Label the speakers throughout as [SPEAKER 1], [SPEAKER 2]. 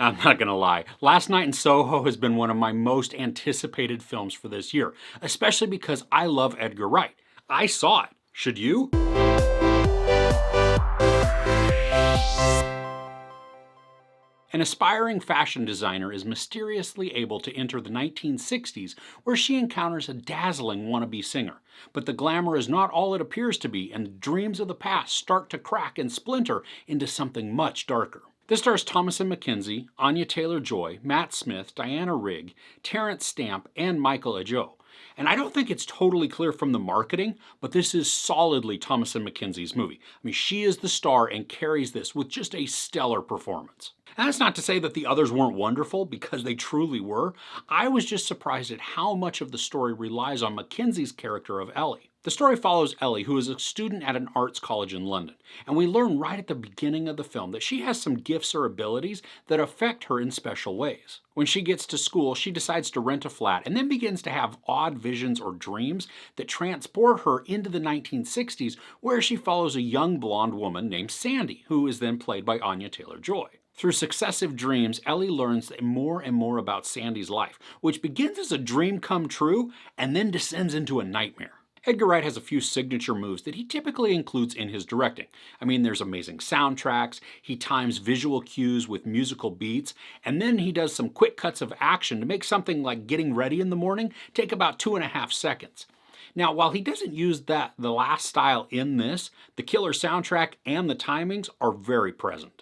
[SPEAKER 1] I'm not gonna lie, Last Night in Soho has been one of my most anticipated films for this year, especially because I love Edgar Wright. I saw it. Should you? An aspiring fashion designer is mysteriously able to enter the 1960s where she encounters a dazzling wannabe singer. But the glamour is not all it appears to be, and dreams of the past start to crack and splinter into something much darker. This stars Thomasin McKenzie, Anya Taylor-Joy, Matt Smith, Diana Rigg, Terence Stamp, and Michael Ajao. And I don't think it's totally clear from the marketing, but this is solidly Thomasin McKenzie's movie. I mean, she is the star and carries this with just a stellar performance. And that's not to say that the others weren't wonderful, because they truly were. I was just surprised at how much of the story relies on McKenzie's character of Ellie. The story follows Ellie, who is a student at an arts college in London, and we learn right at the beginning of the film that she has some gifts or abilities that affect her in special ways. When she gets to school, she decides to rent a flat and then begins to have odd visions or dreams that transport her into the 1960s, where she follows a young blonde woman named Sandy, who is then played by Anya Taylor-Joy. Through successive dreams, Ellie learns more and more about Sandy's life, which begins as a dream come true and then descends into a nightmare. Edgar Wright has a few signature moves that he typically includes in his directing. I mean, there's amazing soundtracks, he times visual cues with musical beats, and then he does some quick cuts of action to make something like getting ready in the morning take about 2.5 seconds. Now, while he doesn't use the last style in this, the killer soundtrack and the timings are very present.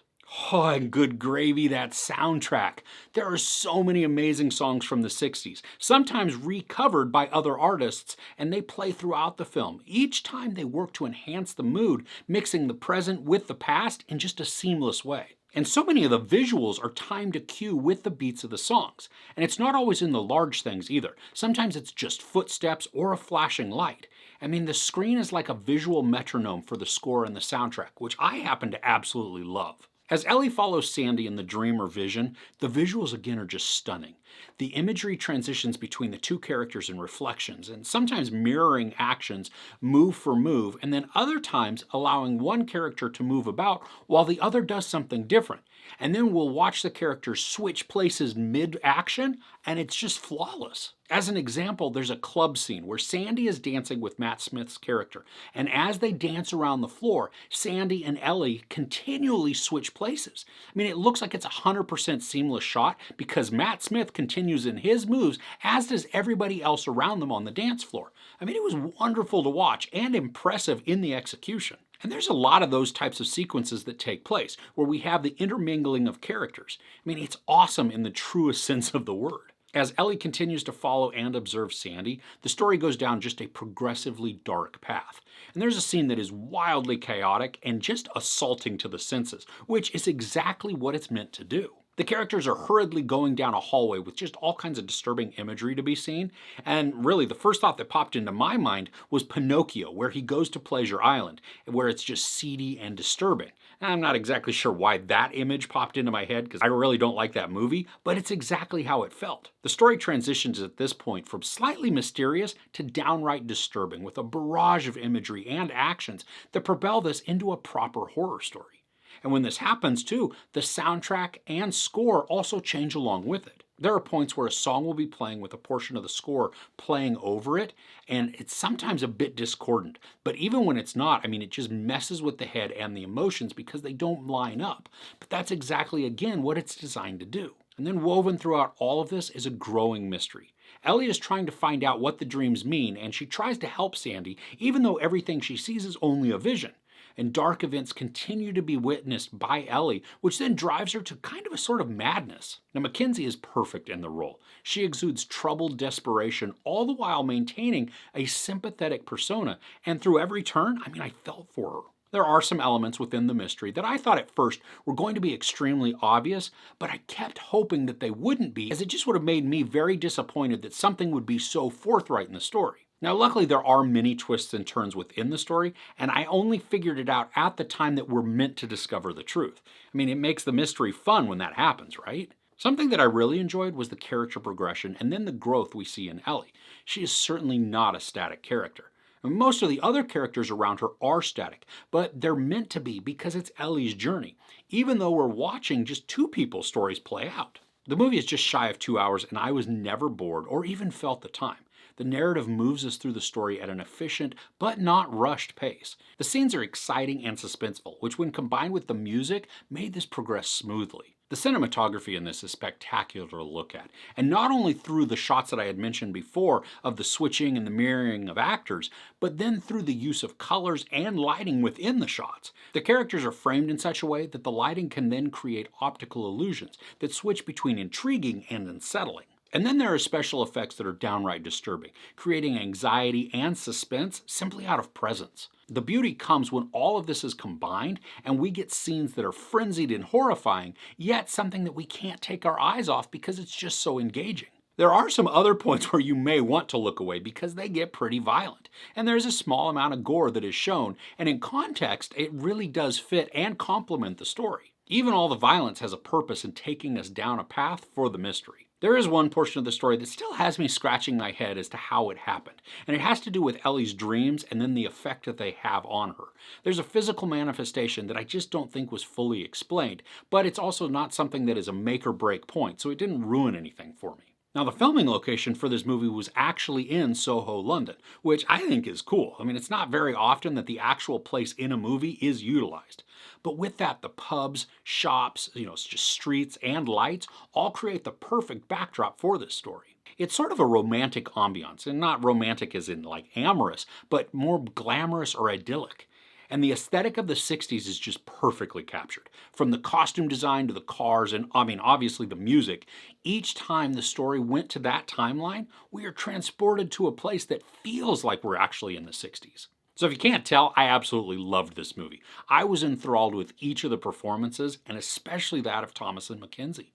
[SPEAKER 1] Oh, and good gravy, that soundtrack. There are so many amazing songs from the 60s, sometimes recovered by other artists, and they play throughout the film. Each time they work to enhance the mood, mixing the present with the past in just a seamless way. And so many of the visuals are timed to cue with the beats of the songs. And it's not always in the large things either. Sometimes it's just footsteps or a flashing light. I mean, the screen is like a visual metronome for the score and the soundtrack, which I happen to absolutely love. As Ellie follows Sandy in the dream or vision, the visuals again are just stunning. The imagery transitions between the two characters and reflections, and sometimes mirroring actions move for move, and then other times allowing one character to move about while the other does something different. And then we'll watch the characters switch places mid-action, and it's just flawless. As an example, there's a club scene where Sandy is dancing with Matt Smith's character, and as they dance around the floor, Sandy and Ellie continually switch places. I mean, it looks like it's a 100% seamless shot because Matt Smith continues in his moves, as does everybody else around them on the dance floor. I mean, it was wonderful to watch and impressive in the execution. And there's a lot of those types of sequences that take place, where we have the intermingling of characters. I mean, it's awesome in the truest sense of the word. As Ellie continues to follow and observe Sandy, the story goes down just a progressively dark path. And there's a scene that is wildly chaotic and just assaulting to the senses, which is exactly what it's meant to do. The characters are hurriedly going down a hallway with just all kinds of disturbing imagery to be seen, and really the first thought that popped into my mind was Pinocchio, where he goes to Pleasure Island, where it's just seedy and disturbing. And I'm not exactly sure why that image popped into my head, because I really don't like that movie, but it's exactly how it felt. The story transitions at this point from slightly mysterious to downright disturbing, with a barrage of imagery and actions that propel this into a proper horror story. And when this happens too, the soundtrack and score also change along with it. There are points where a song will be playing with a portion of the score playing over it, and it's sometimes a bit discordant. But even when it's not, I mean, it just messes with the head and the emotions because they don't line up. But that's exactly, again, what it's designed to do. And then woven throughout all of this is a growing mystery. Ellie is trying to find out what the dreams mean, and she tries to help Sandy, even though everything she sees is only a vision. And dark events continue to be witnessed by Ellie, which then drives her to kind of a sort of madness. Now, McKenzie is perfect in the role. She exudes troubled desperation, all the while maintaining a sympathetic persona, and through every turn, I mean, I felt for her. There are some elements within the mystery that I thought at first were going to be extremely obvious, but I kept hoping that they wouldn't be, as it just would have made me very disappointed that something would be so forthright in the story. Now, luckily, there are many twists and turns within the story, and I only figured it out at the time that we're meant to discover the truth. I mean, it makes the mystery fun when that happens, right? Something that I really enjoyed was the character progression and then the growth we see in Ellie. She is certainly not a static character. And most of the other characters around her are static, but they're meant to be because it's Ellie's journey, even though we're watching just two people's stories play out. The movie is just shy of 2 hours, and I was never bored or even felt the time. The narrative moves us through the story at an efficient but not rushed pace. The scenes are exciting and suspenseful, which when combined with the music made this progress smoothly. The cinematography in this is spectacular to look at, and not only through the shots that I had mentioned before of the switching and the mirroring of actors, but then through the use of colors and lighting within the shots. The characters are framed in such a way that the lighting can then create optical illusions that switch between intriguing and unsettling. And then there are special effects that are downright disturbing, creating anxiety and suspense simply out of presence. The beauty comes when all of this is combined and we get scenes that are frenzied and horrifying, yet something that we can't take our eyes off because it's just so engaging. There are some other points where you may want to look away because they get pretty violent, and there's a small amount of gore that is shown, and in context it really does fit and complement the story. Even all the violence has a purpose in taking us down a path for the mystery. There is one portion of the story that still has me scratching my head as to how it happened, and it has to do with Ellie's dreams and then the effect that they have on her. There's a physical manifestation that I just don't think was fully explained, but it's also not something that is a make or break point, so it didn't ruin anything for me. Now, the filming location for this movie was actually in Soho, London, which I think is cool. I mean, it's not very often that the actual place in a movie is utilized. But with that, the pubs, shops, just streets and lights all create the perfect backdrop for this story. It's sort of a romantic ambiance, and not romantic as in like amorous, but more glamorous or idyllic. And the aesthetic of the 60s is just perfectly captured. From the costume design to the cars and, obviously the music, each time the story went to that timeline, we are transported to a place that feels like we're actually in the 60s. So if you can't tell, I absolutely loved this movie. I was enthralled with each of the performances, and especially that of Thomasin McKenzie.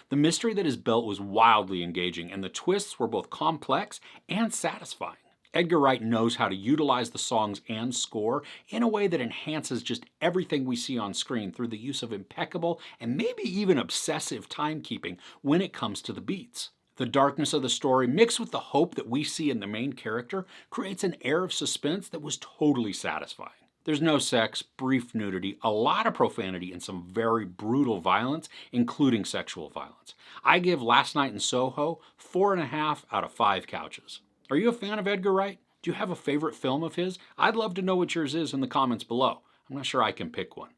[SPEAKER 1] The mystery that is built was wildly engaging, and the twists were both complex and satisfying. Edgar Wright knows how to utilize the songs and score in a way that enhances just everything we see on screen through the use of impeccable and maybe even obsessive timekeeping when it comes to the beats. The darkness of the story, mixed with the hope that we see in the main character, creates an air of suspense that was totally satisfying. There's no sex, brief nudity, a lot of profanity, and some very brutal violence, including sexual violence. I give Last Night in Soho 4.5 out of 5 couches. Are you a fan of Edgar Wright? Do you have a favorite film of his? I'd love to know what yours is in the comments below. I'm not sure I can pick one.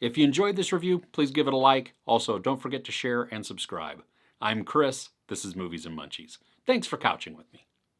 [SPEAKER 1] If you enjoyed this review, please give it a like. Also, don't forget to share and subscribe. I'm Chris. This is Movies and Munchies. Thanks for couching with me.